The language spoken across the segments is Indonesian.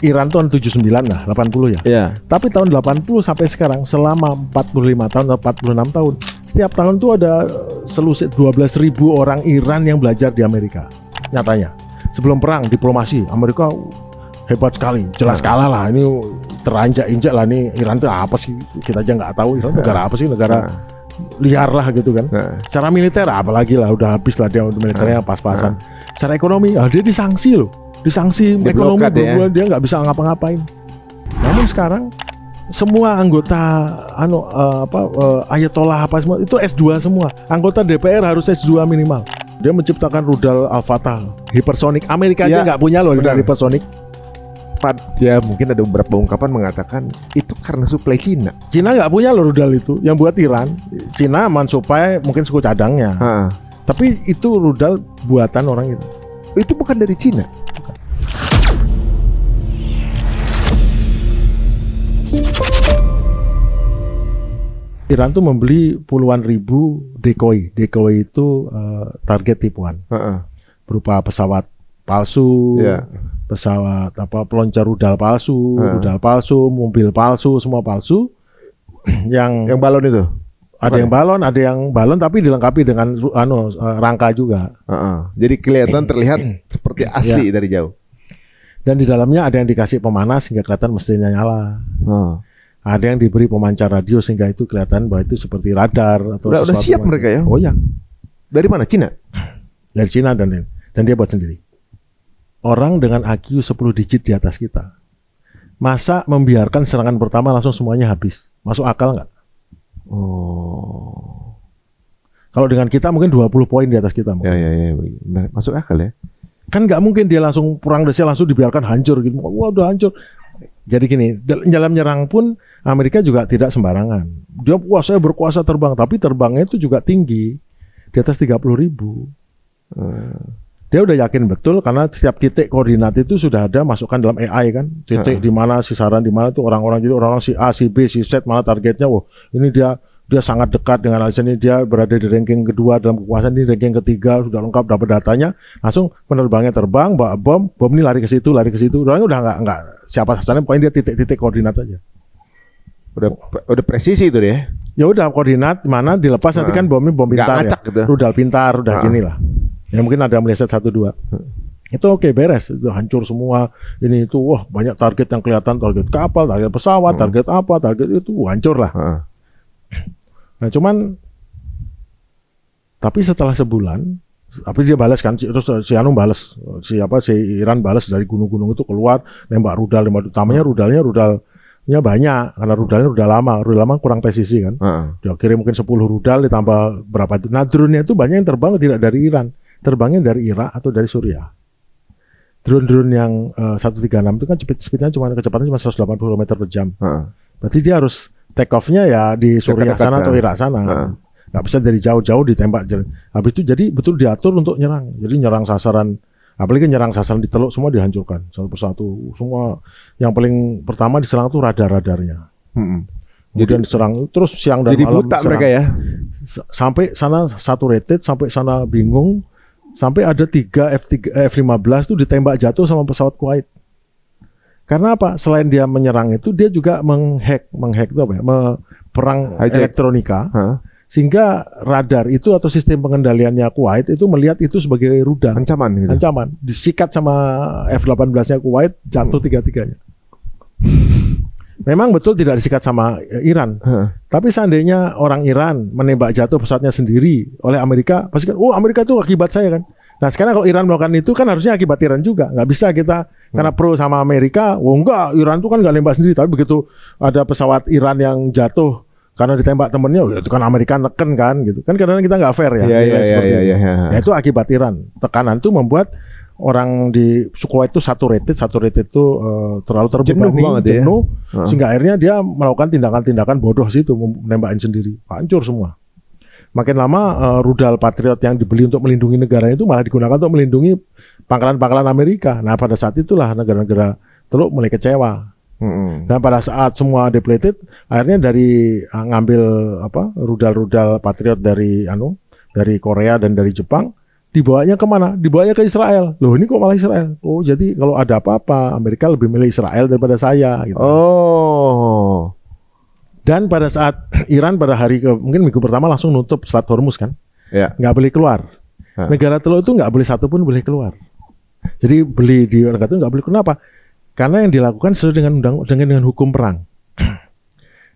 Iran tahun 79 lah, 80 ya. Iya. Tapi tahun 80 sampai sekarang selama 45 tahun atau 46 tahun, setiap tahun tuh ada selusik 12.000 orang Iran yang belajar di Amerika. Nyatanya. Sebelum perang diplomasi Amerika hebat sekali, jelas kalah lah. Ini teranjak-injak lah nih, Iran tuh apa sih? Kita aja nggak tahu Iran negara apa sih, negara liar lah gitu kan. Secara militer apalagi lah, udah habis lah dia militernya pas-pasan. Secara ekonomi, dia disanksi loh. Disanksi ekonomi berbulan, dia nggak bisa ngapa-ngapain. Namun sekarang semua anggota Ayatollah apa semua itu S2 semua. Anggota DPR harus S2 minimal. Dia menciptakan rudal Al-Fatah hipersonik. Amerika aja nggak punya loh rudal hipersonik. Ya mungkin ada beberapa ungkapan mengatakan itu karena suplai Cina. Cina nggak punya loh rudal itu. Yang buat Iran, Cina mensuplai mungkin suku cadangnya. Tapi itu rudal buatan orang itu. Itu bukan dari Cina. Iran tuh membeli puluhan ribu decoy. Decoy itu target tipuan. Berupa pesawat palsu, pesawat peloncar rudal palsu, mobil palsu, semua palsu. Yang balon itu. Ada yang balon tapi dilengkapi dengan rangka juga. Jadi kelihatan terlihat seperti asli dari jauh. Dan di dalamnya ada yang dikasih pemanas sehingga kelihatan mesinnya nyala. Ada yang diberi pemancar radio sehingga itu kelihatan bahwa itu seperti radar atau udah siap mereka ya. Oh ya. Dari mana? Cina? Dari Cina dan dia buat sendiri. Orang dengan IQ 10 digit di atas kita. Masa membiarkan serangan pertama langsung semuanya habis? Masuk akal nggak? Kalau dengan kita mungkin 20 poin di atas kita. Ya. Masuk akal ya. Kan nggak mungkin dia langsung perang Rusia langsung dibiarkan hancur gitu. Wah udah hancur. Jadi gini, dalam nyerang pun Amerika juga tidak sembarangan. Dia saya berkuasa terbang, tapi terbangnya itu juga tinggi, di atas 30.000. Dia udah yakin betul karena setiap titik koordinat itu sudah ada masukkan dalam AI kan. Titik di mana, sasaran di mana itu orang-orang, jadi orang-orang si A, si B, si Z mana targetnya. Wah, ini dia sangat dekat dengan alias ini, dia berada di ranking kedua dalam kekuasaan, ini ranking ketiga, sudah lengkap dapat datanya, langsung penerbangnya terbang, bawa bom ini lari ke situ, orangnya udah nggak siapa sasarannya, pokoknya dia titik-titik koordinat aja. Udah presisi itu deh. Ya udah koordinat mana dilepas nanti kan bom pintar ya, gitu. Rudal pintar, udah gini lah. Ya mungkin ada meleset 1-2. Itu oke, beres, itu hancur semua. Ini itu banyak target yang kelihatan, target kapal, target pesawat, target apa, target itu hancur lah. Nah cuman tapi setelah sebulan, tapi dia balas kan, terus si Iran balas dari gunung-gunung itu keluar nembak rudal, utamanya rudalnya banyak karena rudal lama kurang presisi kan. Dia kirim mungkin 10 rudal ditambah berapa itu. Nah drone-nya itu banyak yang terbang tidak dari Iran, terbangnya dari Irak atau dari Suriah. Drone yang 136 itu kan kecepatan cuma 180 km per jam. Berarti dia harus take off-nya ya di Suriah sana atau Irak sana. Nggak bisa dari jauh-jauh ditembak. Habis itu jadi betul diatur untuk nyerang. Jadi nyerang sasaran, apalagi nyerang sasaran di Teluk semua dihancurkan satu persatu. Semua yang paling pertama diserang tuh radar-radarnya. Kemudian diserang terus siang dan jadi malam. Jadi buta mereka ya. Sampai sana saturated, sampai sana bingung. Sampai ada 3 F-15 tuh ditembak jatuh sama pesawat Kuwait. Karena apa? Selain dia menyerang itu, dia juga menghack itu apa ya? Perang elektronika, sehingga radar itu atau sistem pengendaliannya Kuwait itu melihat itu sebagai rudal. Ancaman. Disikat sama F-18-nya Kuwait, jatuh tiga-tiganya. Memang betul tidak disikat sama Iran. Tapi seandainya orang Iran menembak jatuh pesawatnya sendiri oleh Amerika, pasti kan, Amerika itu akibat saya kan. Nah sekarang kalau Iran melakukan itu kan harusnya akibat Iran juga. Nggak bisa kita karena pro sama Amerika. Enggak, Iran itu kan nggak nembak sendiri. Tapi begitu ada pesawat Iran yang jatuh karena ditembak temennya, itu kan Amerika neken kan gitu. Kan kadang-kadang kita nggak fair ya. Ya itu akibat Iran. Tekanan itu membuat orang di Kuwait itu saturated itu terlalu terbebani, jenuh, sehingga akhirnya dia melakukan tindakan-tindakan bodoh situ, menembakin sendiri, hancur semua. Makin lama rudal Patriot yang dibeli untuk melindungi negara itu malah digunakan untuk melindungi pangkalan-pangkalan Amerika. Nah pada saat itulah negara-negara Teluk mulai kecewa. Dan pada saat semua depleted, akhirnya dari ngambil rudal-rudal Patriot dari Korea dan dari Jepang, Dibawanya kemana? Dibawanya ke Israel. Loh ini kok malah Israel? Oh jadi kalau ada apa-apa Amerika lebih milih Israel daripada saya gitu. Oh. Dan pada saat Iran pada mungkin minggu pertama langsung nutup Selat Hormuz kan. Ya. Nggak boleh keluar. Negara teluk itu nggak boleh satu pun boleh keluar. Jadi beli di negara itu nggak boleh. Kenapa? Karena yang dilakukan sesuai dengan hukum perang.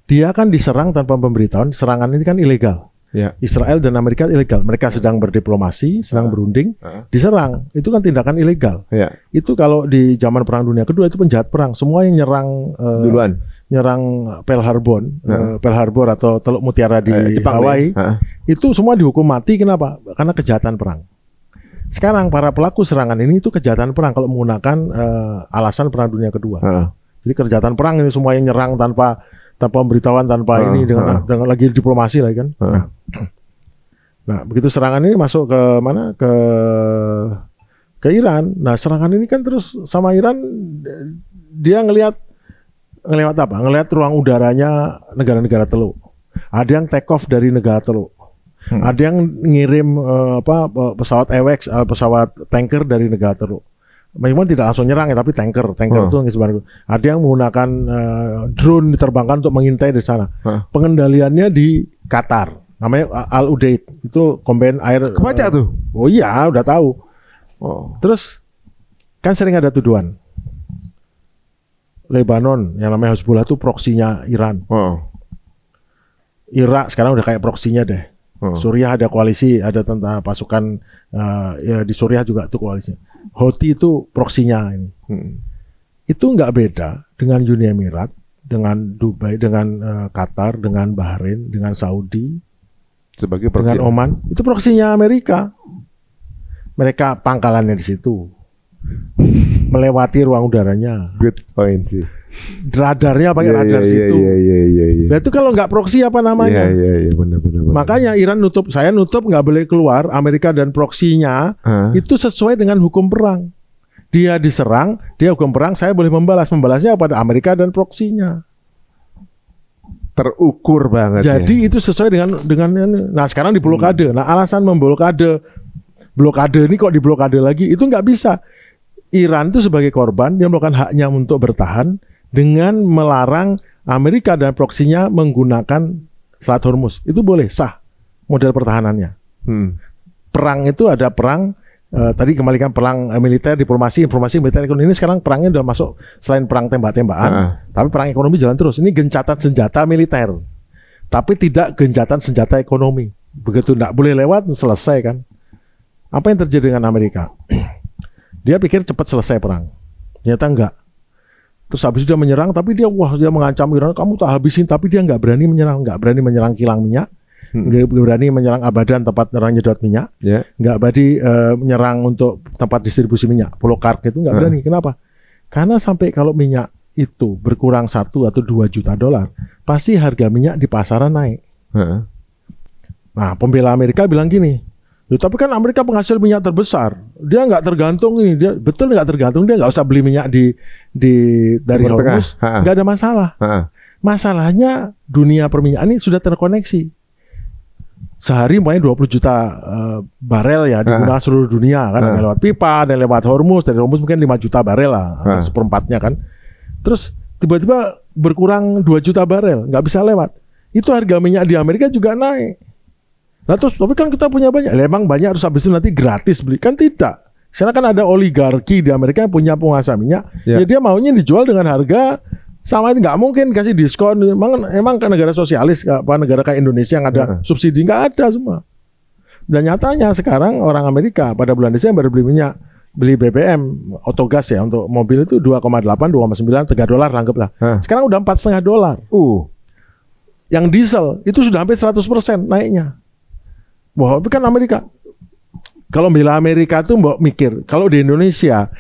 Dia kan diserang tanpa pemberitahuan. Serangan ini kan ilegal. Ya. Israel dan Amerika ilegal. Mereka sedang berdiplomasi, sedang berunding, diserang. Itu kan tindakan ilegal. Ya. Itu kalau di zaman Perang Dunia Kedua itu penjahat perang. Semua yang duluan nyerang Pearl Harbor atau Teluk Mutiara di Hawaii, itu semua dihukum mati. Kenapa? Karena kejahatan perang. Sekarang para pelaku serangan ini itu kejahatan perang kalau menggunakan alasan Perang Dunia Kedua. Jadi kejahatan perang ini semua yang nyerang tanpa pemberitahuan, tanpa ini dengan lagi diplomasi lagi kan. Nah, begitu serangan ini masuk ke mana? Ke Iran. Nah, serangan ini kan terus sama Iran dia ngelihat apa? Ngelihat ruang udaranya negara-negara teluk. Ada yang take off dari negara teluk. Ada yang ngirim pesawat AWACS, pesawat tanker dari negara teluk. Memang tidak langsung nyerang ya, tapi tanker itu sebenarnya. Ada yang menggunakan drone diterbangkan untuk mengintai di sana. Pengendaliannya di Qatar, namanya Al Udeid. Itu Combined Air. Kebaca tuh. Oh iya, udah tahu. Terus kan sering ada tuduhan. Lebanon yang namanya Hezbollah itu proksinya Iran. Irak sekarang udah kayak proksinya deh. Suriah ada koalisi, ada tentara pasukan ya di Suriah juga itu koalisinya. Houthi itu proksinya ini. Itu nggak beda dengan Uni Emirat, dengan Dubai, dengan Qatar, dengan Bahrain, dengan Saudi, sebagai dengan Oman. Itu proksinya Amerika. Mereka pangkalannya di situ, melewati ruang udaranya. Good point sih. Radarnya pakai radar situ. Nah itu kalau nggak proksi apa namanya? Iya, benar. Makanya Iran saya nutup nggak boleh keluar. Amerika dan proksinya itu sesuai dengan hukum perang. Dia diserang, dia hukum perang, saya boleh membalas. Membalasnya pada Amerika dan proksinya. Terukur banget. Jadi itu sesuai dengan. Nah sekarang diblokade. Nah alasan memblokade ini kok diblokade lagi? Itu nggak bisa. Iran itu sebagai korban dia melakukan haknya untuk bertahan dengan melarang Amerika dan proksinya menggunakan Selat Hormuz. Itu boleh, sah model pertahanannya. Perang itu ada perang tadi kembalikan perang militer, diplomasi, informasi, militer, ekonomi. Ini sekarang perangnya udah masuk selain perang tembak-tembakan, tapi perang ekonomi jalan terus. Ini gencatan senjata militer, tapi tidak gencatan senjata ekonomi. Begitu tidak boleh lewat, selesai kan. Apa yang terjadi dengan Amerika? Dia pikir cepat selesai perang, ternyata enggak. Terus habis dia menyerang, tapi dia mengancam Iran, kamu tak habisin, tapi dia nggak berani menyerang kilang minyak, nggak berani menyerang Abadan tempat nyedot minyak, nggak berani menyerang untuk tempat distribusi minyak, Pulau Kark itu nggak berani. Kenapa? Karena sampai kalau minyak itu berkurang 1 atau 2 juta dolar, pasti harga minyak di pasaran naik. Nah, pembela Amerika bilang gini. Tapi kan Amerika penghasil minyak terbesar, dia nggak tergantung ini, dia betul nggak tergantung, dia nggak usah beli minyak dari Hormuz, nggak ada masalah. Masalahnya dunia perminyakan ini sudah terkoneksi. Sehari pokoknya 20 juta barel ya digunakan seluruh dunia kan, ada lewat pipa, ada lewat Hormuz, dari Hormuz mungkin 5 juta barel lah, seperempatnya kan. Terus tiba-tiba berkurang 2 juta barel, nggak bisa lewat. Itu harga minyak di Amerika juga naik. Nah terus, tapi kan kita punya banyak. Emang banyak harus habis itu nanti gratis beli? Kan tidak. Karena kan ada oligarki di Amerika yang punya penguasa minyak. Ya dia maunya dijual dengan harga sama, itu nggak mungkin kasih diskon. Emang kan negara sosialis, negara kayak Indonesia yang ada subsidi, nggak ada semua. Dan nyatanya sekarang orang Amerika pada bulan Desember beli minyak, beli BBM, autogas ya untuk mobil itu 2,8, 2,9, $3 anggaplah. Sekarang udah $4,5. Yang diesel itu sudah hampir 100% naiknya. Wah, tapi kan Amerika. Kalau bela Amerika tuh mbok mikir, kalau di Indonesia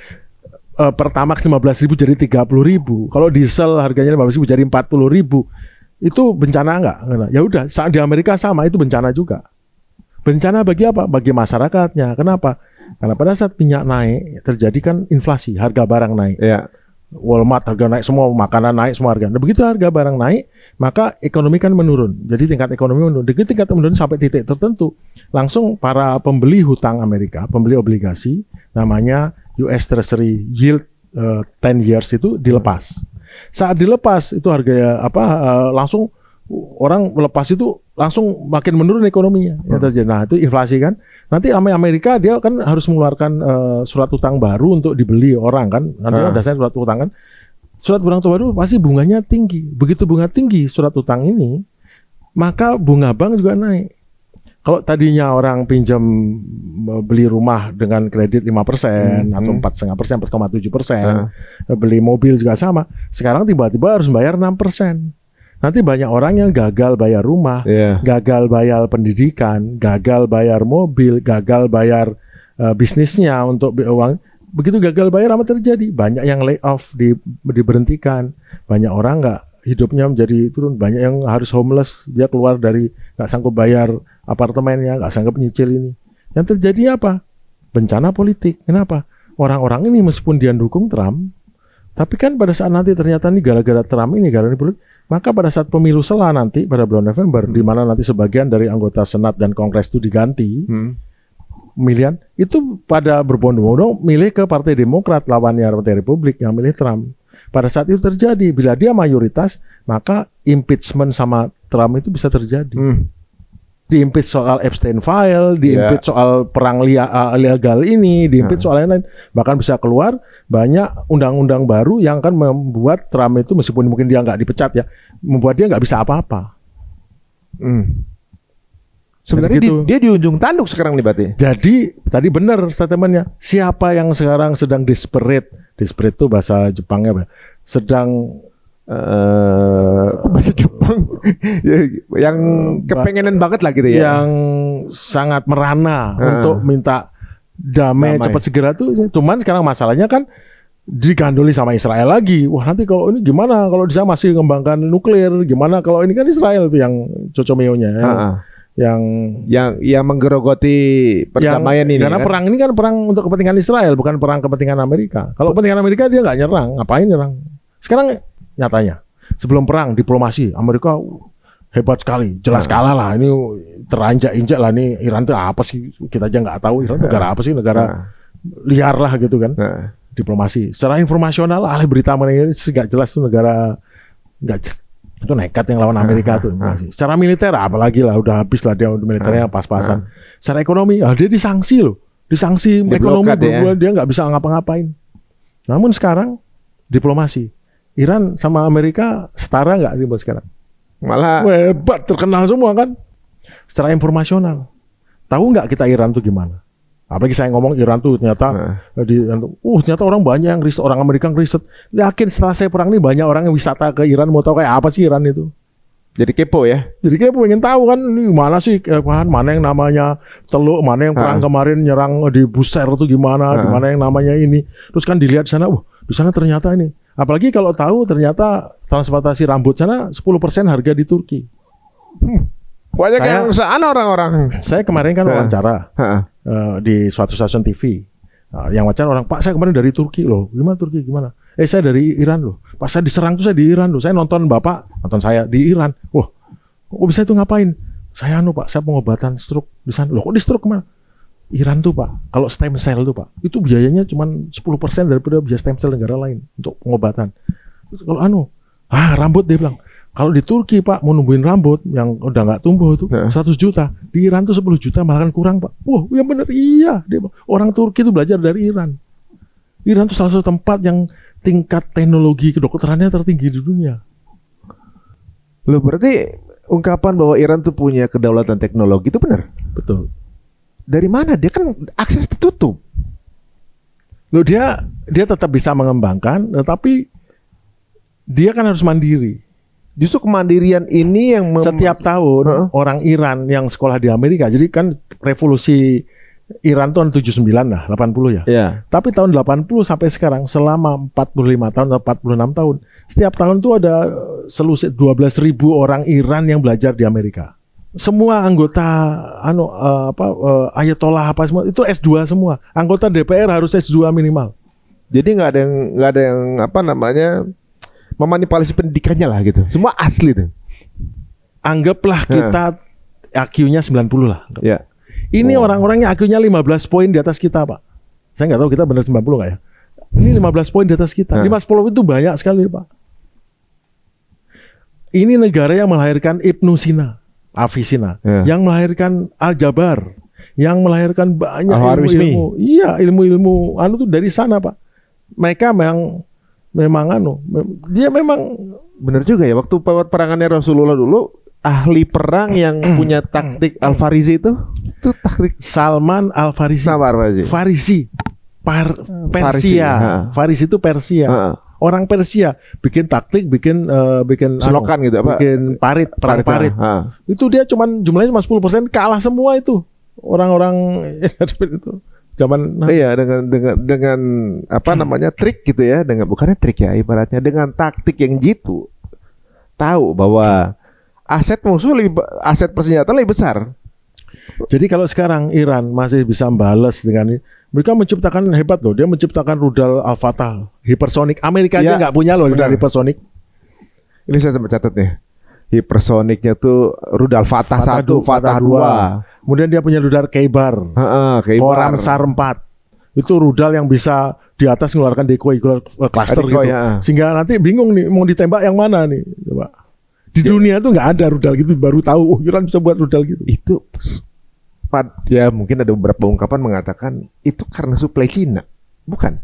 Pertamax 15.000 jadi 30.000. Kalau diesel harganya 15.000 jadi 40.000. Itu bencana enggak? Ya udah, di Amerika sama, itu bencana juga. Bencana bagi apa? Bagi masyarakatnya. Kenapa? Karena pada saat minyak naik terjadi kan inflasi, harga barang naik. Walmart harga naik semua, makanan naik semua harga. Nah, begitu harga barang naik, maka ekonomi kan menurun. Jadi tingkat ekonomi menurun. Begitu tingkat menurun sampai titik tertentu, langsung para pembeli hutang Amerika, pembeli obligasi, namanya US Treasury Yield 10 years itu dilepas. Saat dilepas itu harga langsung orang melepas itu langsung makin menurun ekonominya yang terjadi. Nah itu inflasi kan. Nanti Amerika dia kan harus mengeluarkan surat utang baru untuk dibeli orang kan. Nanti dasarnya surat utang kan. Surat utang baru pasti bunganya tinggi. Begitu bunga tinggi surat utang ini, maka bunga bank juga naik. Kalau tadinya orang pinjam beli rumah dengan kredit 5% atau 4,5%, 4,7%, beli mobil juga sama. Sekarang tiba-tiba harus bayar 6%. Nanti banyak orang yang gagal bayar rumah, gagal bayar pendidikan, gagal bayar mobil, gagal bayar bisnisnya untuk uang. Begitu gagal bayar apa terjadi? Banyak yang lay off, diberhentikan. Banyak orang nggak hidupnya menjadi turun. Banyak yang harus homeless, dia keluar dari nggak sanggup bayar apartemennya, nggak sanggup nyicil ini. Yang terjadi apa? Bencana politik. Kenapa? Orang-orang ini meskipun dia dukung Trump, tapi kan pada saat nanti ternyata ini gara-gara Trump ini, gara-gara ini, maka pada saat pemilu sela nanti pada bulan November, di mana nanti sebagian dari anggota Senat dan Kongres itu diganti, pemilihan itu pada berbondong-bondong milih ke Partai Demokrat lawannya Partai Republik yang milih Trump. Pada saat itu terjadi, bila dia mayoritas, maka impeachment sama Trump itu bisa terjadi. Diimpeach soal Epstein file, diimpeach soal perang legal ini, diimpeach soal lain-lain. Bahkan bisa keluar banyak undang-undang baru yang akan membuat Trump itu meskipun mungkin dia nggak dipecat ya, membuat dia nggak bisa apa-apa. Sebenarnya dia di ujung tanduk sekarang nih berarti. Jadi tadi benar statementnya. Siapa yang sekarang sedang desperate? Desperate itu bahasa Jepangnya apa? Sedang bahasa Jepang yang kepengenan banget lah gitu ya, yang sangat merana untuk minta damai cepat segera tuh. Cuman sekarang masalahnya kan digandoli sama Israel lagi. Wah nanti kalau ini gimana kalau dia masih mengembangkan nuklir, gimana kalau ini kan Israel tuh yang cocomeo-nya yang menggerogoti perdamaian ini. Karena perang ini kan perang untuk kepentingan Israel, bukan perang kepentingan Amerika. Kalau kepentingan Amerika dia nggak nyerang, ngapain nyerang? Sekarang nyatanya sebelum perang diplomasi Amerika hebat sekali, jelas kalah lah, ini teranjak-injak lah, ini Iran itu apa sih, kita aja nggak tahu Iran negara apa sih, negara liar lah gitu kan. Diplomasi secara informasional ahli berita mengenai nggak jelas tuh negara nggak, itu nekat yang lawan Amerika tuh. Secara militer apalagi lah, udah habis lah dia militernya pas-pasan. Secara ekonomi dia disanksi loh, disanksi ekonomi dia nggak bisa ngapa-ngapain. Namun sekarang diplomasi Iran sama Amerika setara nggak sih buat sekarang? Malah hebat, terkenal semua kan. Secara informasional. Tahu nggak kita Iran tuh gimana? Apalagi saya ngomong Iran tuh ternyata ternyata orang banyak yang riset, orang Amerika riset. Yakin setelah saya perang nih banyak orang yang wisata ke Iran mau tahu kayak apa sih Iran itu. Jadi kepo ya. Jadi kepo, ingin tahu kan ini mana sih mana yang namanya Teluk, mana yang perang kemarin nyerang di Bushehr tuh gimana, di mana yang namanya ini. Terus kan dilihat di sana, di sana ternyata ini. Apalagi kalau tahu ternyata transportasi rambut sana 10% harga di Turki. Banyak yang sana orang-orang. Saya kemarin kan wawancara di suatu stasiun TV. Yang wawancara orang, Pak saya kemarin dari Turki loh. Gimana Turki gimana? Saya dari Iran loh. Pas saya diserang tuh saya di Iran loh. Saya nonton Bapak, nonton saya di Iran. Wah, kok bisa itu ngapain? Saya Pak, saya pengobatan stroke di sana. Loh kok di stroke kemana? Iran tuh Pak, kalau stem cell tuh Pak, itu biayanya cuma 10% daripada biaya stem cell negara lain untuk pengobatan. Terus kalau rambut dia bilang, kalau di Turki Pak mau numbuhin rambut yang udah nggak tumbuh itu 100 juta, di Iran tuh 10 juta malah kan kurang Pak. Wah, yang bener iya. Orang Turki itu belajar dari Iran. Iran tuh salah satu tempat yang tingkat teknologi kedokterannya tertinggi di dunia. Loh berarti ungkapan bahwa Iran tuh punya kedaulatan teknologi itu benar? Betul. Dari mana? Dia kan akses tertutup. Loh dia tetap bisa mengembangkan, tetapi dia kan harus mandiri. Justru kemandirian ini yang setiap tahun orang Iran yang sekolah di Amerika, jadi kan revolusi Iran tahun 79 lah, 80 ya. Tapi tahun 80 sampai sekarang selama 45 tahun atau 46 tahun, setiap tahun tuh ada selusik 12.000 orang Iran yang belajar di Amerika. Semua anggota ayatollah apa semua itu S2 semua. Anggota DPR harus S2 minimal. Jadi nggak ada yang apa namanya memanipulasi pendidikannya lah gitu. Semua asli tuh. Anggaplah kita IQ-nya 90 lah. Ya. Ini orang-orangnya IQ-nya 15 poin di atas kita, Pak. Saya nggak tahu kita benar 90 nggak ya. Ini 15 poin di atas kita. 15 itu banyak sekali, Pak. Ini negara yang melahirkan Ibnu Sina, Avicenna, yang melahirkan Al-Jabar, yang melahirkan banyak ilmu-ilmu. Iya, ilmu-ilmu tuh dari sana, Pak. Mereka memang dia memang benar juga ya, waktu perangannya Rasulullah dulu, ahli perang yang punya taktik Al-Farisi itu taktik Salman Al-Farisi. Farisi. Persia. Farisi itu Persia. Orang Persia bikin taktik, bikin selokan gitu apa? Bikin perang parit. Itu dia jumlahnya cuma 10%, kalah semua itu. Orang-orang itu. Iya, dengan apa namanya trik gitu ya, bukannya trik ya, ibaratnya dengan taktik yang jitu. Tahu bahwa aset musuh aset persenjataan lebih besar. Jadi kalau sekarang Iran masih bisa balas dengan mereka menciptakan hebat loh, dia menciptakan rudal Al-Fatah hipersonik. Amerika aja nggak punya loh rudal hipersonik. Ini saya sempat catat nih. Hipersoniknya tuh rudal Fatah 1, Fatah 2. Kemudian dia punya rudal Khaybar. Khaybar. Ramsar 4. Itu rudal yang bisa di atas mengeluarkan decoy cluster gitu. Ya. Sehingga nanti bingung nih mau ditembak yang mana nih, coba. Di dunia tuh nggak ada rudal gitu, baru tahu Iran bisa buat rudal gitu. Itu ya mungkin ada beberapa ungkapan mengatakan itu karena suplai Cina, bukan?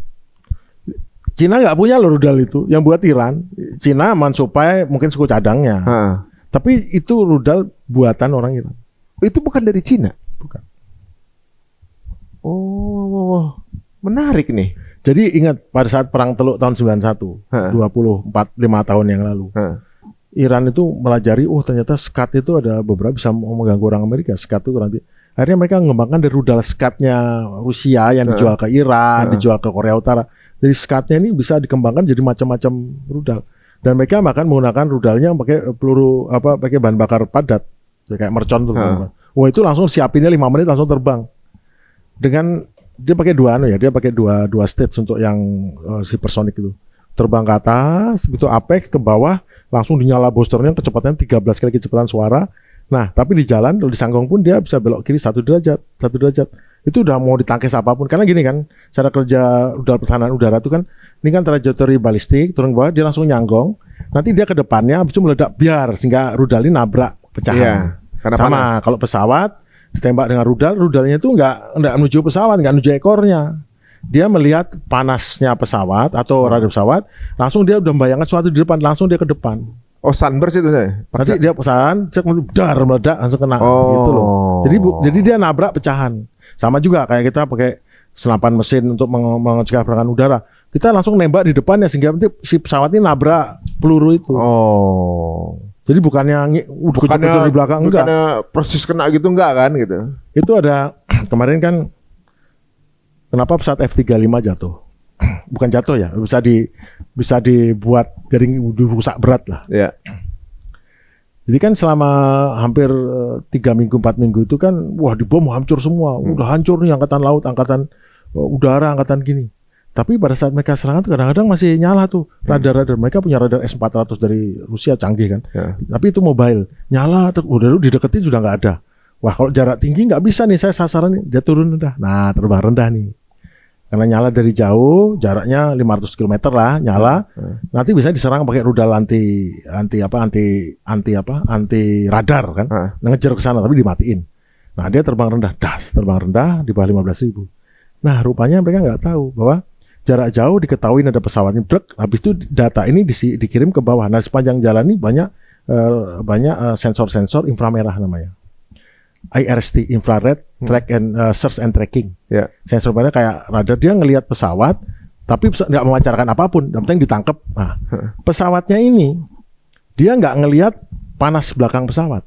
Cina nggak punya loh rudal itu, yang buat Iran. Cina mensuplai mungkin suku cadangnya, tapi itu rudal buatan orang Iran. Itu bukan dari Cina, bukan. Oh, menarik nih. Jadi ingat pada saat perang Teluk tahun 91, 5 tahun yang lalu. Iran itu melajari, ternyata SCAD itu ada beberapa bisa mengganggu orang Amerika. SCAD itu nanti akhirnya mereka mengembangkan dari rudal SCAD-nya Rusia yang dijual ke Iran, dijual ke Korea Utara. Jadi SCAD-nya ini bisa dikembangkan jadi macam-macam rudal. Dan mereka bahkan menggunakan rudalnya pakai peluru pakai bahan bakar padat, kayak mercon tuh. Wah, itu langsung siapinnya 5 menit langsung terbang. Dengan dia pakai dia pakai dua stage untuk yang hypersonic itu. Terbang ke atas, begitu apek ke bawah, langsung dinyala boosternya kecepatannya 13 kali kecepatan suara. Nah, tapi di jalan, di Sanggong pun dia bisa belok kiri 1 derajat. Itu udah mau ditangkis apapun. Karena gini kan, cara kerja rudal pertahanan udara itu kan, ini kan trajektori balistik, turun ke bawah, dia langsung nyanggong. Nanti dia ke depannya, habis itu meledak, sehingga rudal ini nabrak pecahan. Iya, sama, kalau pesawat, ditembak dengan rudalnya itu nggak menuju pesawat, nggak menuju ekornya. Dia melihat panasnya pesawat atau radar pesawat, langsung dia udah membayangkan sesuatu di depan, langsung dia ke depan. Oh, sunburst itu saya. Nanti dia pesan, meledak langsung kena gitu loh. Jadi dia nabrak pecahan. Sama juga kayak kita pakai senapan mesin untuk mencegah serangan udara. Kita langsung nembak di depannya sehingga nanti si pesawat ini nabrak peluru itu. Jadi bukannya di belakang, enggak. Bukannya proses kena gitu, enggak kan gitu. Itu ada kemarin kan. Kenapa pesawat F-35 jatuh? Bukan jatuh ya, bisa dibuat jaring rusak berat lah. Ya. Jadi kan selama hampir 3 minggu, 4 minggu itu kan, dibom hancur semua. Udah hancur nih angkatan laut, angkatan udara, angkatan gini. Tapi pada saat mereka serangan kadang-kadang masih nyala tuh radar-radar. Mereka punya radar S-400 dari Rusia, canggih kan. Ya. Tapi itu mobile, nyala, udah dideketin sudah nggak ada. Wah, kalau jarak tinggi nggak bisa nih, saya sasaran nih, dia turun rendah. Nah, terbang rendah nih. Karena nyala dari jauh, jaraknya 500 km lah, nyala. Nanti bisa diserang pakai rudal anti radar kan. Ngejar ke sana tapi dimatiin. Nah, dia terbang rendah di bawah 15.000. Nah, rupanya mereka nggak tahu bahwa jarak jauh diketahui ada pesawatnya, habis itu data ini dikirim ke bawah. Nah, sepanjang jalan ini banyak sensor-sensor inframerah namanya. IRST, infrared track and search and tracking. Yeah. Sensor pada kayak radar, dia ngelihat pesawat tapi nggak mewawancarkan apapun, yang penting ditangkap. Nah, pesawatnya ini dia nggak ngelihat panas belakang pesawat.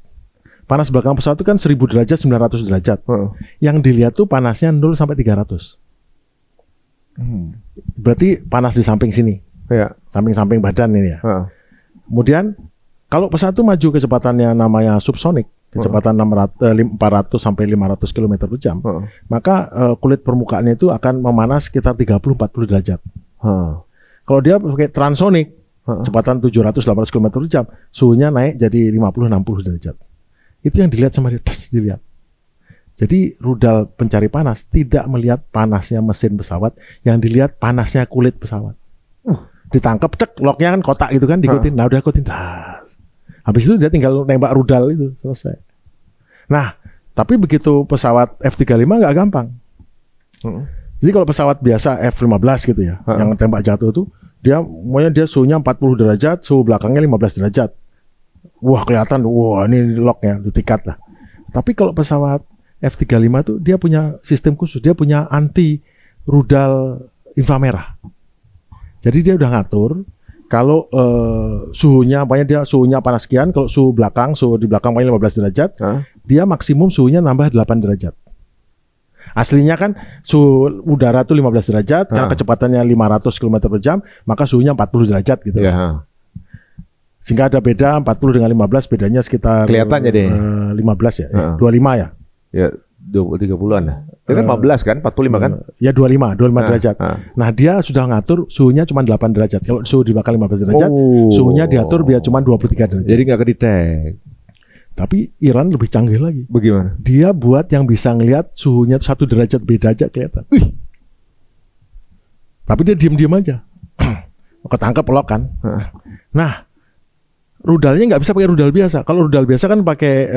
Panas belakang pesawat itu kan 1000 derajat, 900 derajat. Yang dilihat tuh panasnya 0 sampai 300. Berarti panas di samping sini. Yeah. Samping-samping badan ini ya. Kemudian kalau pesawat itu maju kecepatannya namanya subsonik, kecepatan 400 sampai 500 km per jam, maka kulit permukaannya itu akan memanas sekitar 30-40 derajat. Kalau dia pakai transonic, kecepatan 700-800 km per jam, suhunya naik jadi 50-60 derajat. Itu yang dilihat sama dia, dilihat. Jadi rudal pencari panas tidak melihat panasnya mesin pesawat, yang dilihat panasnya kulit pesawat. Ditangkap, cek, locknya kan kotak itu kan, diikutin. Nah udah ikutin, habis itu dia tinggal nembak rudal itu, selesai. Nah, tapi begitu pesawat F-35 nggak gampang. Jadi kalau pesawat biasa F-15 gitu ya, yang tembak jatuh itu, dia suhunya 40 derajat, suhu belakangnya 15 derajat. Wah kelihatan, wah ini locknya, ditikat lah. Tapi kalau pesawat F-35 itu dia punya sistem khusus, dia punya anti rudal inframerah. Jadi dia udah ngatur kalau suhunya, dia suhunya panas sekian, kalau suhu di belakang 15 derajat, dia maksimum suhunya nambah 8 derajat. Aslinya kan suhu udara itu 15 derajat, karena kecepatannya 500 km per jam, maka suhunya 40 derajat gitu. Sehingga ada beda 40 dengan 15, bedanya sekitar kelihatannya deh 15 ya, 25 ya. Ya 20-30-an lah. Itu kan 15 kan, 45 kan? Ya 25 derajat. Nah dia sudah ngatur suhunya cuma 8 derajat. Kalau suhu di belakang 15 derajat, suhunya diatur biar cuma 23 derajat. Jadi nggak kedetek. Tapi Iran lebih canggih lagi. Bagaimana? Dia buat yang bisa ngelihat suhunya 1 derajat beda aja kelihatan. Tapi dia diem-diem aja. Ketangkep lock kan. Nah, rudalnya nggak bisa pakai rudal biasa. Kalau rudal biasa kan pakai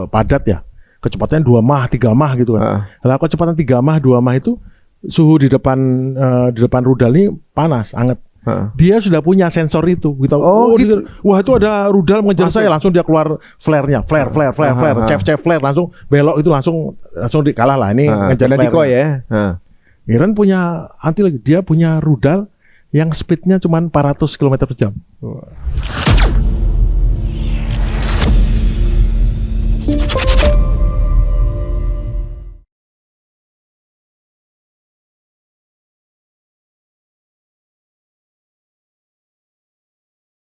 padat ya. Kecepatannya 2 Mach, 3 Mach gitu kan. Kalau kecepatan 3 Mach, 2 Mach itu suhu di depan rudal ini panas, anget. Dia sudah punya sensor itu. Gitu. Gitu. Wah itu ada rudal mengejar saya, langsung dia keluar flare-nya, flare, chef flare, langsung belok itu langsung dikalah lah. Ini ngejar flare ya. Iran punya anti lagi, dia punya rudal yang speednya cuma 400 km per jam.